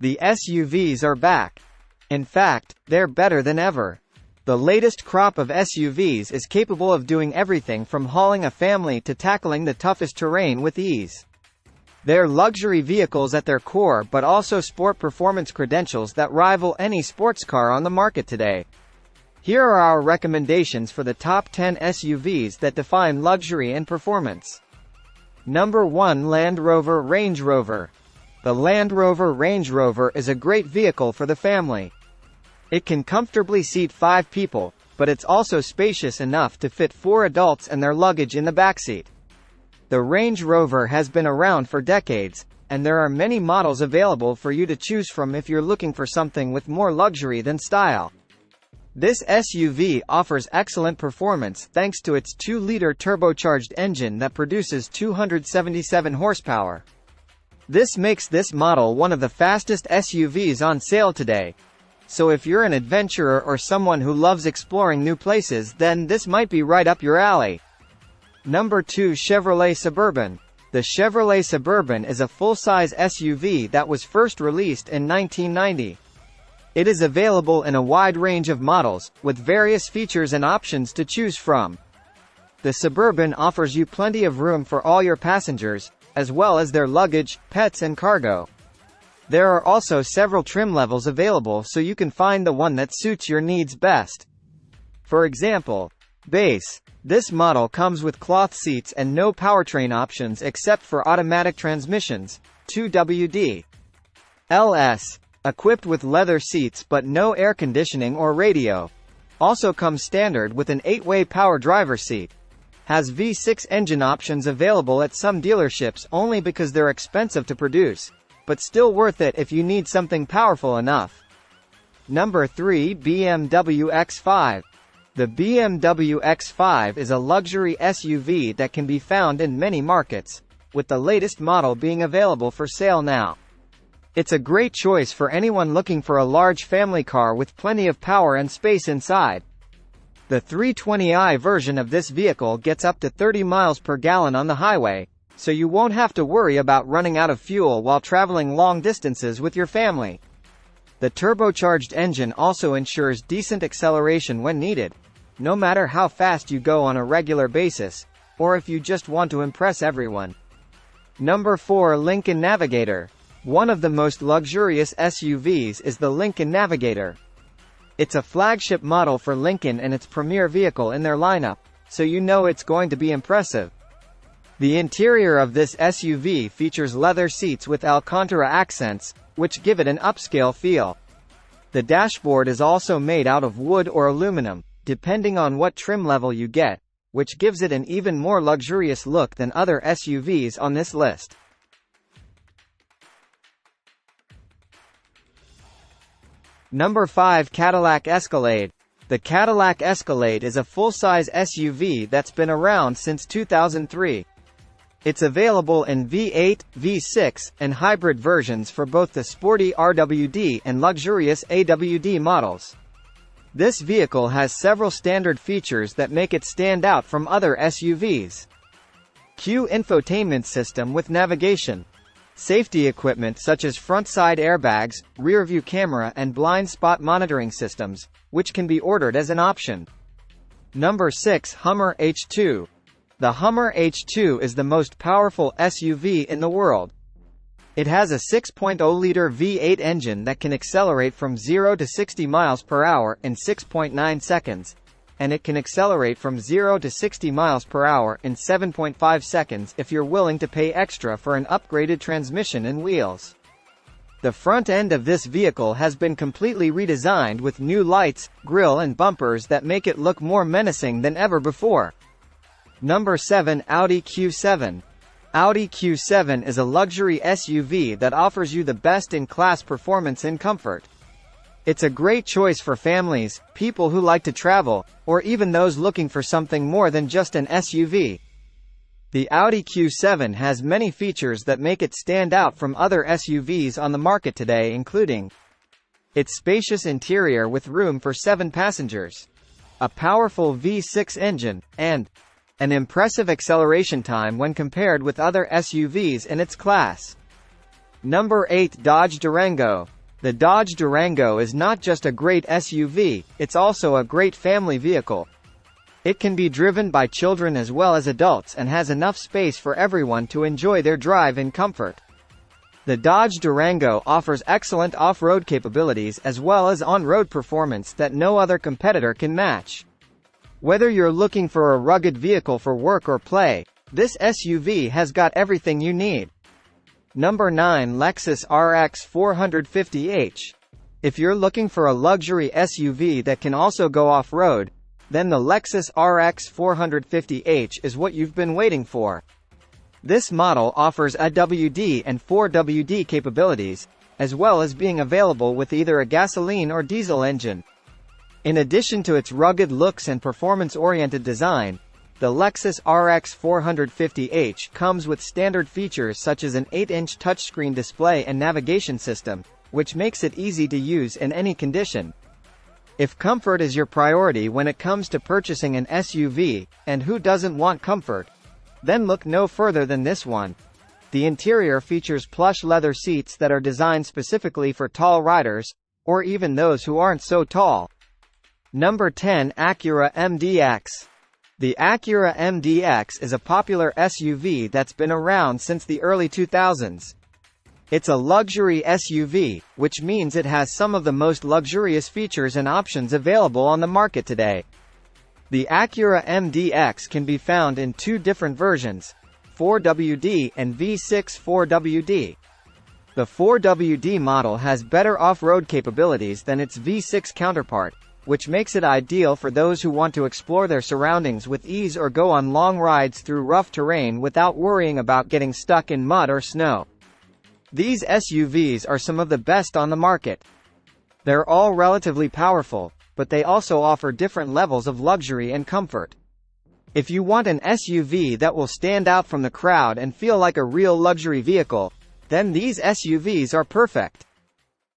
The SUVs are back. In fact, they're better than ever. The latest crop of SUVs is capable of doing everything from hauling a family to tackling the toughest terrain with ease. They're luxury vehicles at their core but also sport performance credentials that rival any sports car on the market today. Here are our recommendations for the top 10 SUVs that define luxury and performance. Number 1. Land Rover Range Rover. The Land Rover Range Rover is a great vehicle for the family. It can comfortably seat 5 people, but it's also spacious enough to fit 4 adults and their luggage in the backseat. The Range Rover has been around for decades, and there are many models available for you to choose from if you're looking for something with more luxury than style. This SUV offers excellent performance thanks to its 2-liter turbocharged engine that produces 277 horsepower. This makes this model one of the fastest SUVs on sale today. So if you're an adventurer or someone who loves exploring new places, then this might be right up your alley. Number 2. Chevrolet Suburban. The Chevrolet Suburban is a full-size SUV that was first released in 1990. It is available in a wide range of models, with various features and options to choose from. The Suburban offers you plenty of room for all your passengers, as well as their luggage, pets and cargo. There are also several trim levels available so you can find the one that suits your needs best. For example, Base. This model comes with cloth seats and no powertrain options except for automatic transmissions, 2WD. LS. Equipped with leather seats but no air conditioning or radio. Also comes standard with an 8-way power driver seat. Has V6 engine options available at some dealerships only because they're expensive to produce, but still worth it if you need something powerful enough. Number 3. BMW X5. The BMW X5 is a luxury SUV that can be found in many markets, with the latest model being available for sale now. It's a great choice for anyone looking for a large family car with plenty of power and space inside. The 320i version of this vehicle gets up to 30 miles per gallon on the highway, so you won't have to worry about running out of fuel while traveling long distances with your family. The turbocharged engine also ensures decent acceleration when needed, no matter how fast you go on a regular basis, or if you just want to impress everyone. Number 4. Lincoln Navigator. One of the most luxurious SUVs is the Lincoln Navigator. It's a flagship model for Lincoln and its premier vehicle in their lineup, so you know it's going to be impressive. The interior of this SUV features leather seats with Alcantara accents, which give it an upscale feel. The dashboard is also made out of wood or aluminum, depending on what trim level you get, which gives it an even more luxurious look than other SUVs on this list. Number 5. Cadillac Escalade. The Cadillac Escalade is a full-size SUV that's been around since 2003. It's available in V8, V6, and hybrid versions for both the sporty RWD and luxurious AWD models. This vehicle has several standard features that make it stand out from other SUVs. Q infotainment system with navigation. Safety equipment such as front-side airbags, rear-view camera and blind spot monitoring systems, which can be ordered as an option. Number 6. Hummer H2. The Hummer H2 is the most powerful SUV in the world. It has a 6.0-liter V8 engine that can accelerate from 0 to 60 miles per hour in 6.9 seconds, and it can accelerate from 0 to 60 miles per hour in 7.5 seconds if you're willing to pay extra for an upgraded transmission and wheels. The front end of this vehicle has been completely redesigned with new lights, grille and bumpers that make it look more menacing than ever before. Number 7. Audi Q7. Audi Q7 is a luxury SUV that offers you the best-in-class performance and comfort. It's a great choice for families, people who like to travel, or even those looking for something more than just an SUV. The Audi Q7 has many features that make it stand out from other SUVs on the market today, including its spacious interior with room for 7 passengers, a powerful V6 engine, and an impressive acceleration time when compared with other SUVs in its class. Number 8. Dodge Durango. The Dodge Durango is not just a great SUV, it's also a great family vehicle. It can be driven by children as well as adults and has enough space for everyone to enjoy their drive in comfort. The Dodge Durango offers excellent off-road capabilities as well as on-road performance that no other competitor can match. Whether you're looking for a rugged vehicle for work or play, this SUV has got everything you need. Number 9. Lexus RX 450h. If you're looking for a luxury SUV that can also go off-road, then the Lexus RX 450h is what you've been waiting for. This model offers AWD and 4WD capabilities, as well as being available with either a gasoline or diesel engine. In addition to its rugged looks and performance-oriented design, the Lexus RX 450h comes with standard features such as an 8-inch touchscreen display and navigation system, which makes it easy to use in any condition. If comfort is your priority when it comes to purchasing an SUV, and who doesn't want comfort, then look no further than this one. The interior features plush leather seats that are designed specifically for tall riders, or even those who aren't so tall. Number 10. Acura MDX. The Acura MDX is a popular SUV that's been around since the early 2000s. It's a luxury SUV, which means it has some of the most luxurious features and options available on the market today. The Acura MDX can be found in two different versions, 4WD and V6 4WD. The 4WD model has better off-road capabilities than its V6 counterpart, which makes it ideal for those who want to explore their surroundings with ease or go on long rides through rough terrain without worrying about getting stuck in mud or snow. These SUVs are some of the best on the market. They're all relatively powerful, but they also offer different levels of luxury and comfort. If you want an SUV that will stand out from the crowd and feel like a real luxury vehicle, then these SUVs are perfect.